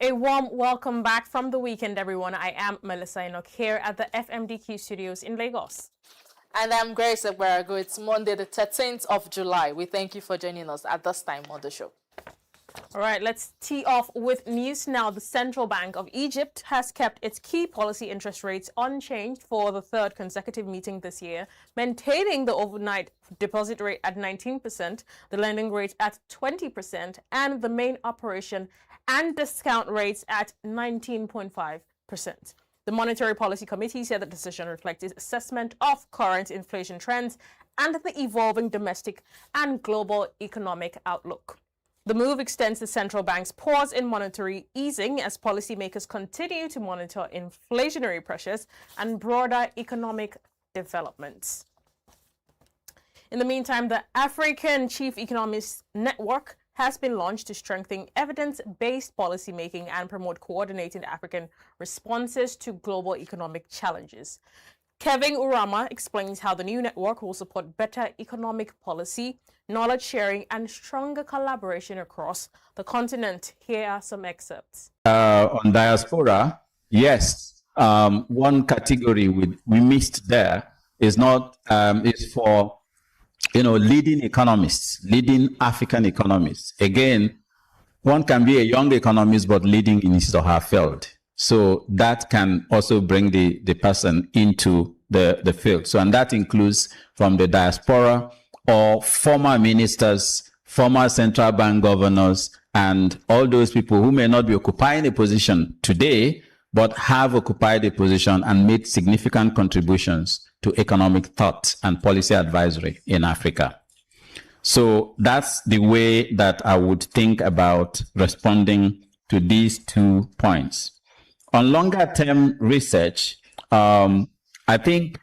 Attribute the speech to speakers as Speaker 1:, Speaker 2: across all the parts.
Speaker 1: A warm welcome back from the weekend, everyone. I am Melissa Enoch here at the FMDQ studios in Lagos.
Speaker 2: And I'm Grace Ebarago. It's Monday, the 13th of July. We thank you for joining us at this time on the show.
Speaker 1: All right, let's tee off with news now. The Central Bank of Egypt has kept its key policy interest rates unchanged for the third consecutive meeting this year, maintaining the overnight deposit rate at 19%, the lending rate at 20%, and the main operation and discount rates at 19.5%. The Monetary Policy Committee said the decision reflects its assessment of current inflation trends and the evolving domestic and global economic outlook. The move extends the central bank's pause in monetary easing as policymakers continue to monitor inflationary pressures and broader economic developments. In the meantime, the African Chief Economists Network has been launched to strengthen evidence-based policymaking and promote coordinated African responses to global economic challenges. Kevin Urama explains how the new network will support better economic policy, knowledge sharing, and stronger collaboration across the continent. Here are some excerpts.
Speaker 3: On diaspora, yes, one category we missed there is for leading economists, leading African economists. Again, one can be a young economist but leading in his or her field. So that can also bring the person into the field. So, and that includes from the diaspora or former ministers, former central bank governors, and all those people who may not be occupying a position today, but have occupied a position and made significant contributions to economic thought and policy advisory in Africa. So that's the way that I would think about responding to these 2 points. On longer term research, I think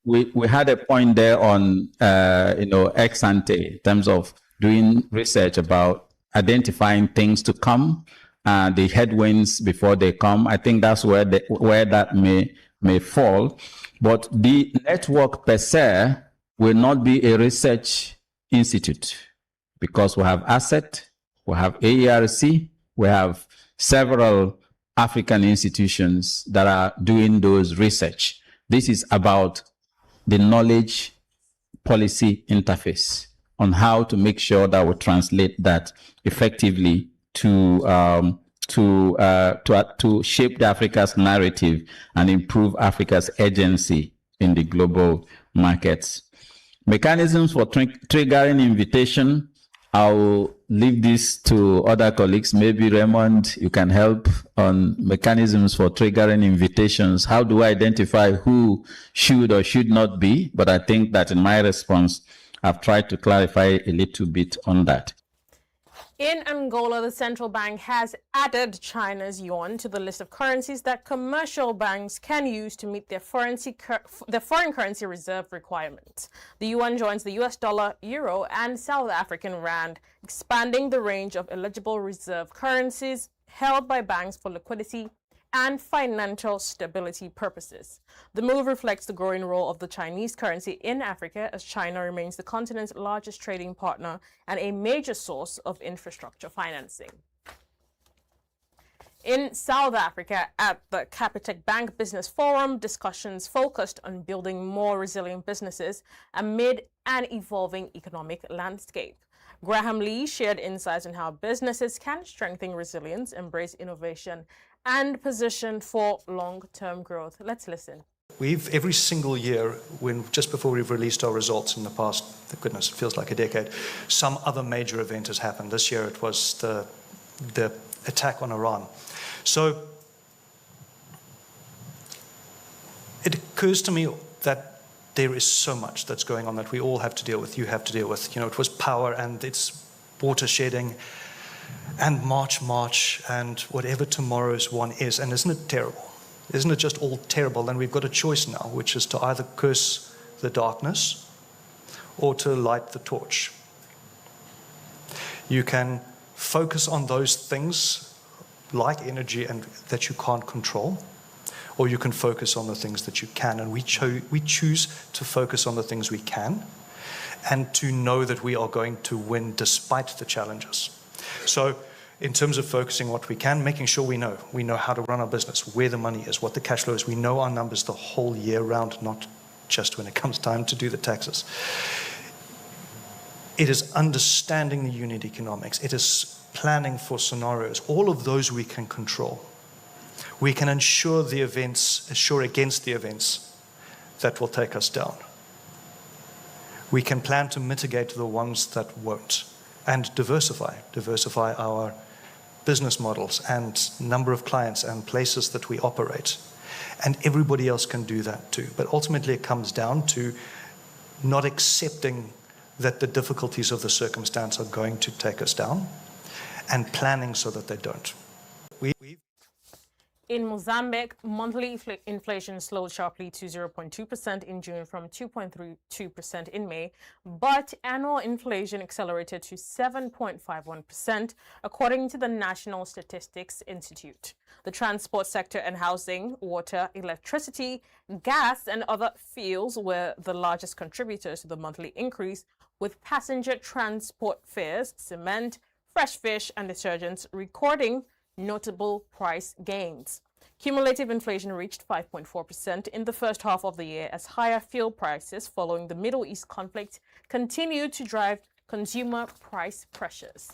Speaker 3: we had a point there on ex ante in terms of doing research about identifying things to come, the headwinds before they come. I think that's where that may fall. But the network per se will not be a research institute because we have ASSET, we have AERC, we have several African institutions that are doing those research. This is about the knowledge policy interface on how to make sure that we translate that effectively to shape the Africa's narrative and improve Africa's agency in the global markets. Mechanisms for triggering invitation, I'll leave this to other colleagues. Maybe Raymond, you can help on mechanisms for triggering invitations. How do I identify who should or should not be? But I think that in my response, I've tried to clarify a little bit on that.
Speaker 1: In Angola, the central bank has added China's yuan to the list of currencies that commercial banks can use to meet their foreign currency reserve requirements. The yuan joins the US dollar, euro, and South African rand, expanding the range of eligible reserve currencies held by banks for liquidity and financial stability purposes. The move reflects the growing role of the Chinese currency in Africa as China remains the continent's largest trading partner and a major source of infrastructure financing. In South Africa, at the Capitec Bank Business Forum, discussions focused on building more resilient businesses amid an evolving economic landscape. Graham Lee shared insights on how businesses can strengthen resilience, embrace innovation, and position for long-term growth. Let's listen.
Speaker 4: Every single year, just before we've released our results in the past, thank goodness, it feels like a decade, some other major event has happened. This year it was the attack on Iran. So it occurs to me that there is so much that's going on that we all have to deal with, you have to deal with. It was power and it's water shedding and March, and whatever tomorrow's one is. And isn't it terrible? Isn't it just all terrible? And we've got a choice now, which is to either curse the darkness or to light the torch. You can focus on those things like energy and that you can't control, or you can focus on the things that you can. And we choose to focus on the things we can and to know that we are going to win despite the challenges. So in terms of focusing what we can, making sure we know how to run our business, where the money is, what the cash flow is. We know our numbers the whole year round, not just when it comes time to do the taxes. It is understanding the unit economics. It is planning for scenarios. All of those we can control. We can assure against the events that will take us down. We can plan to mitigate the ones that won't, and diversify our business models and number of clients and places that we operate. And everybody else can do that too. But ultimately it comes down to not accepting that the difficulties of the circumstance are going to take us down and planning so that they don't.
Speaker 1: In Mozambique, monthly inflation slowed sharply to 0.2% in June from 2.32% in May, but annual inflation accelerated to 7.51%, according to the National Statistics Institute. The transport sector and housing, water, electricity, gas, and other fuels were the largest contributors to the monthly increase, with passenger transport fares, cement, fresh fish, and detergents recording notable price gains. Cumulative inflation reached 5.4% in the first half of the year as higher fuel prices following the Middle East conflict continued to drive consumer price pressures.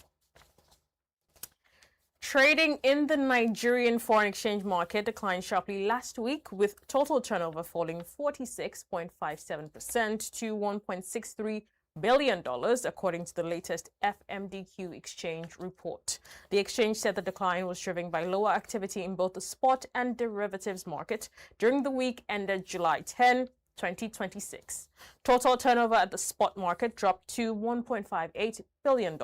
Speaker 1: Trading in the Nigerian foreign exchange market declined sharply last week, with total turnover falling 46.57% to $1.63 billion, according to the latest FMDQ exchange report. The exchange said the decline was driven by lower activity in both the spot and derivatives market during the week ended July 10, 2026. Total turnover at the spot market dropped to $1.58 billion,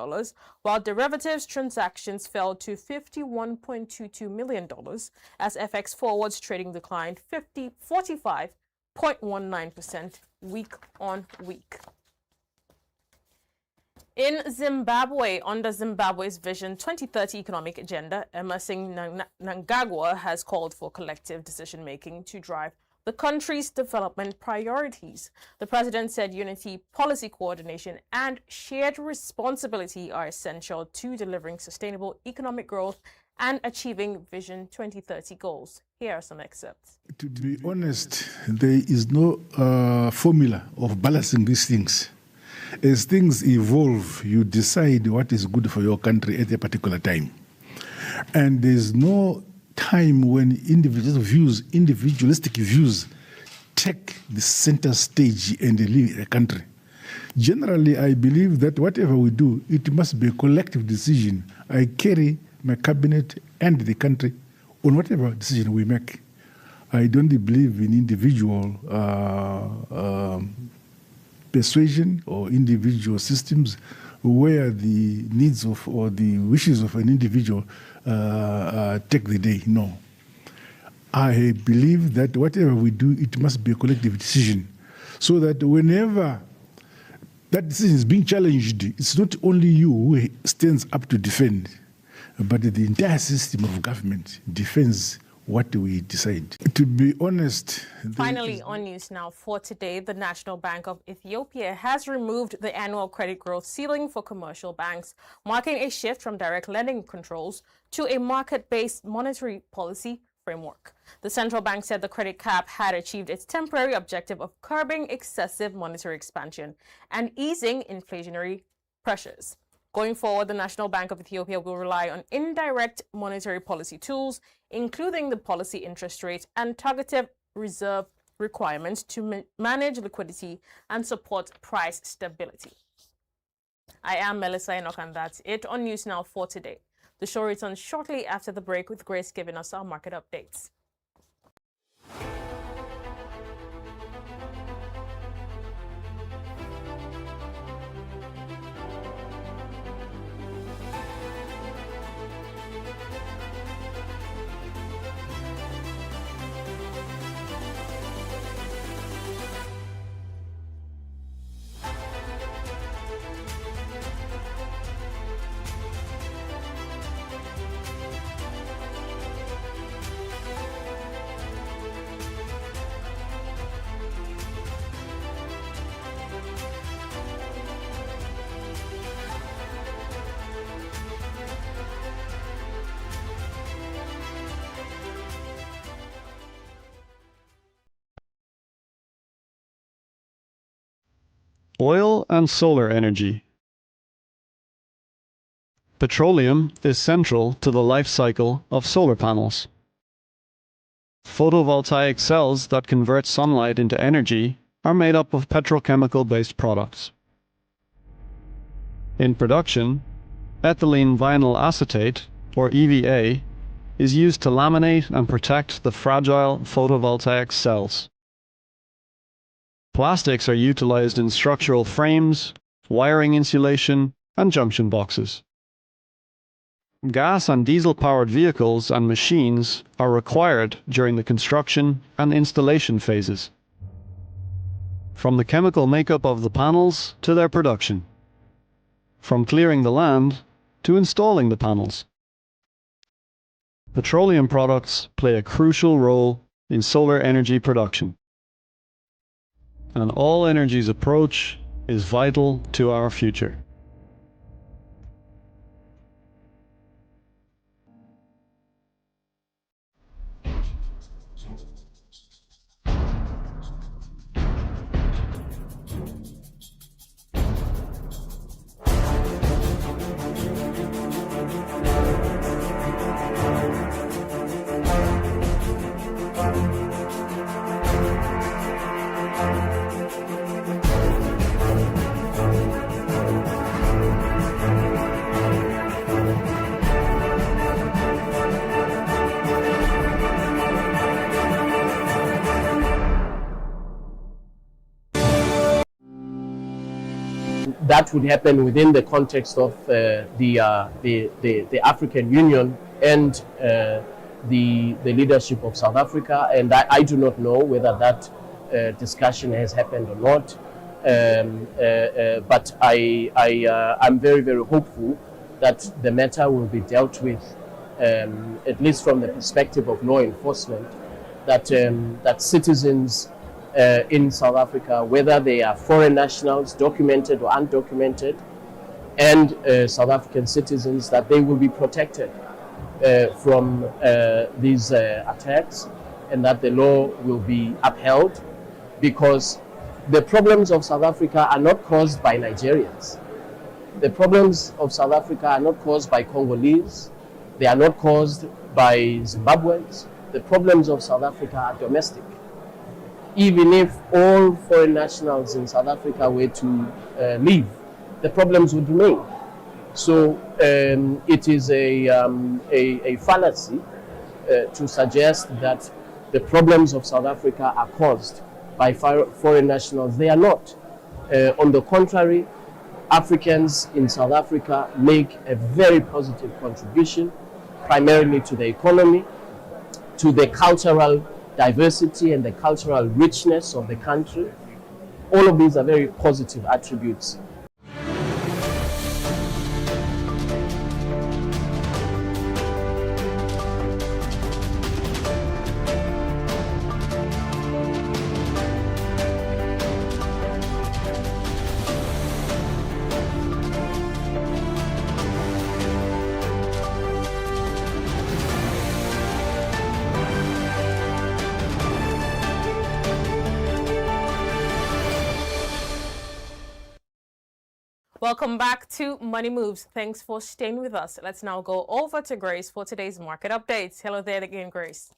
Speaker 1: while derivatives transactions fell to $51.22 million, as FX forwards trading declined 45.19% week on week. In Zimbabwe, under Zimbabwe's Vision 2030 economic agenda, Emmerson Mnangagwa has called for collective decision-making to drive the country's development priorities. The president said unity, policy coordination, and shared responsibility are essential to delivering sustainable economic growth and achieving Vision 2030 goals. Here are some excerpts.
Speaker 5: To be honest, there is no formula of balancing these things. As things evolve, you decide what is good for your country at a particular time. And there's no time when individualistic views take the center stage and lead a country. Generally, I believe that whatever we do, it must be a collective decision. I carry my cabinet and the country on whatever decision we make. I don't believe in individual persuasion or individual systems where the needs of or the wishes of an individual take the day. No. I believe that whatever we do, it must be a collective decision, so that whenever that decision is being challenged, it's not only you who stands up to defend, but the entire system of government defends what we decide. To be honest...
Speaker 1: Finally, on News Now for today, the National Bank of Ethiopia has removed the annual credit growth ceiling for commercial banks, marking a shift from direct lending controls to a market-based monetary policy framework. The central bank said the credit cap had achieved its temporary objective of curbing excessive monetary expansion and easing inflationary pressures. Going forward, the National Bank of Ethiopia will rely on indirect monetary policy tools, including the policy interest rate and targeted reserve requirements to manage liquidity and support price stability. I am Melissa Enoch, and that's it on News Now for today. The show returns shortly after the break, with Grace giving us our market updates.
Speaker 6: Oil and solar energy. Petroleum is central to the life cycle of solar panels. Photovoltaic cells that convert sunlight into energy are made up of petrochemical-based products. In production, ethylene vinyl acetate, or EVA, is used to laminate and protect the fragile photovoltaic cells. Plastics are utilized in structural frames, wiring insulation, and junction boxes. Gas and diesel-powered vehicles and machines are required during the construction and installation phases, from the chemical makeup of the panels to their production, from clearing the land to installing the panels. Petroleum products play a crucial role in solar energy production, and All Energy's approach is vital to our future.
Speaker 7: That would happen within the context of the African Union and the leadership of South Africa, and I do not know whether that discussion has happened or not. But I'm very, very hopeful that the matter will be dealt with, at least from the perspective of law enforcement, that citizens in South Africa, whether they are foreign nationals, documented or undocumented, and South African citizens, that they will be protected from these attacks, and that the law will be upheld, because the problems of South Africa are not caused by Nigerians. The problems of South Africa are not caused by Congolese. They are not caused by Zimbabweans. The problems of South Africa are domestic. Even if all foreign nationals in South Africa were to leave, the problems would remain. So it is a fallacy to suggest that the problems of South Africa are caused by foreign nationals. They are not. On the contrary, Africans in South Africa make a very positive contribution, primarily to the economy, to the cultural diversity and the cultural richness of the country. All of these are very positive attributes.
Speaker 1: Welcome back to Money Moves. Thanks for staying with us. Let's now go over to Grace for today's market updates. Hello there again, Grace.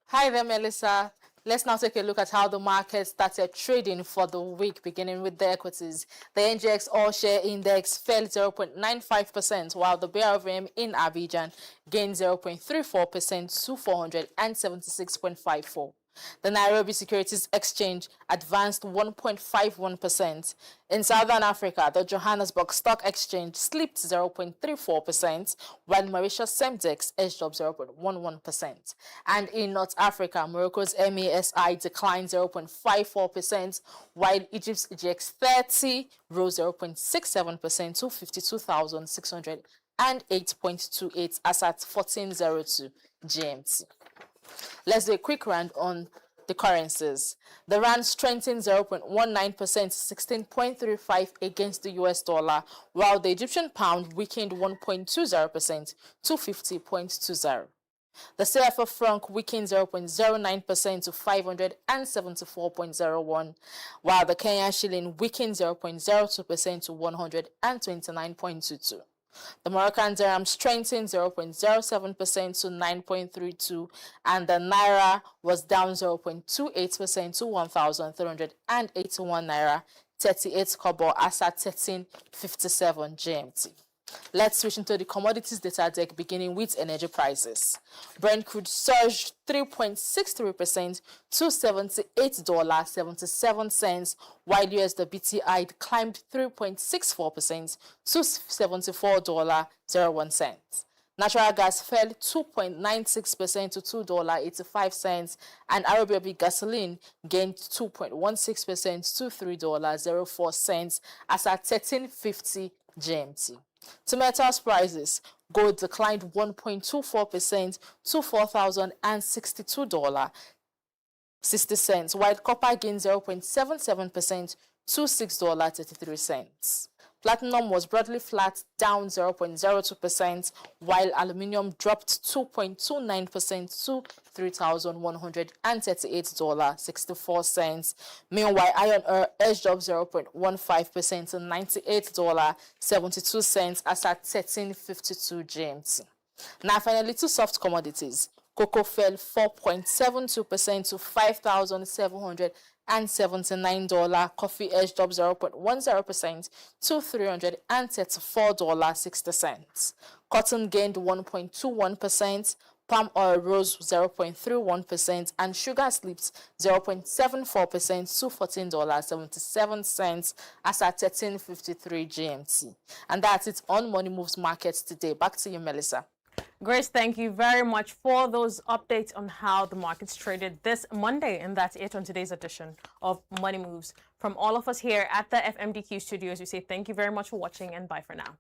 Speaker 2: Hi there, Melissa. Let's now take a look at how the market started trading for the week, beginning with the equities. The NGX All-Share Index fell 0.95%, while the BRVM in Abidjan gained 0.34% to 476.54. The Nairobi Securities Exchange advanced 1.51%. In Southern Africa, the Johannesburg Stock Exchange slipped 0.34%, while Mauritius Semdex edged up 0.11%. And in North Africa, Morocco's MASI declined 0.54%, while Egypt's GX30 rose 0.67% to 52,608.28 as at 14:02 GMT. Let's do a quick round on the currencies. The rand strengthened 0.19% to 16.35 against the US dollar, while the Egyptian pound weakened 1.20% to 50.20. The CFA franc weakened 0.09% to 574.01, while the Kenyan shilling weakened 0.02% to 129.22. The Moroccan dirham strengthened 0.07% to 9.32, and the naira was down 0.28% to 1,381 naira 38 kobo as at 13:57 GMT. Let's switch into the commodities data deck, beginning with energy prices. Brent crude surged 3.63% to $78.77, while US WTI climbed 3.64% to $74.01. Natural gas fell 2.96% to $2.85, and Arabian gasoline gained 2.16% to $3.04 as at 13:50 GMT. To metals prices, gold declined 1.24% to $4,062.60, while copper gained 0.77% to $6.33. Platinum was broadly flat, down 0.02%, while aluminium dropped 2.29% to $3,138.64. Meanwhile, iron ore edged up 0.15% to $98.72 as at 13:52 GMT. Now, finally, to soft commodities. Cocoa fell 4.72% to $5,779. Coffee edged up 0.10% to $334.60. Cotton gained 1.21%. Palm oil rose 0.31%, and sugar slipped 0.74% to $14.77 as at 13:53 GMT. And that's it on Money Moves Markets today. Back to you, Melissa.
Speaker 1: Grace, thank you very much for those updates on how the markets traded this Monday. And that's it on today's edition of Money Moves. From all of us here at the FMDQ studios, we say thank you very much for watching and bye for now.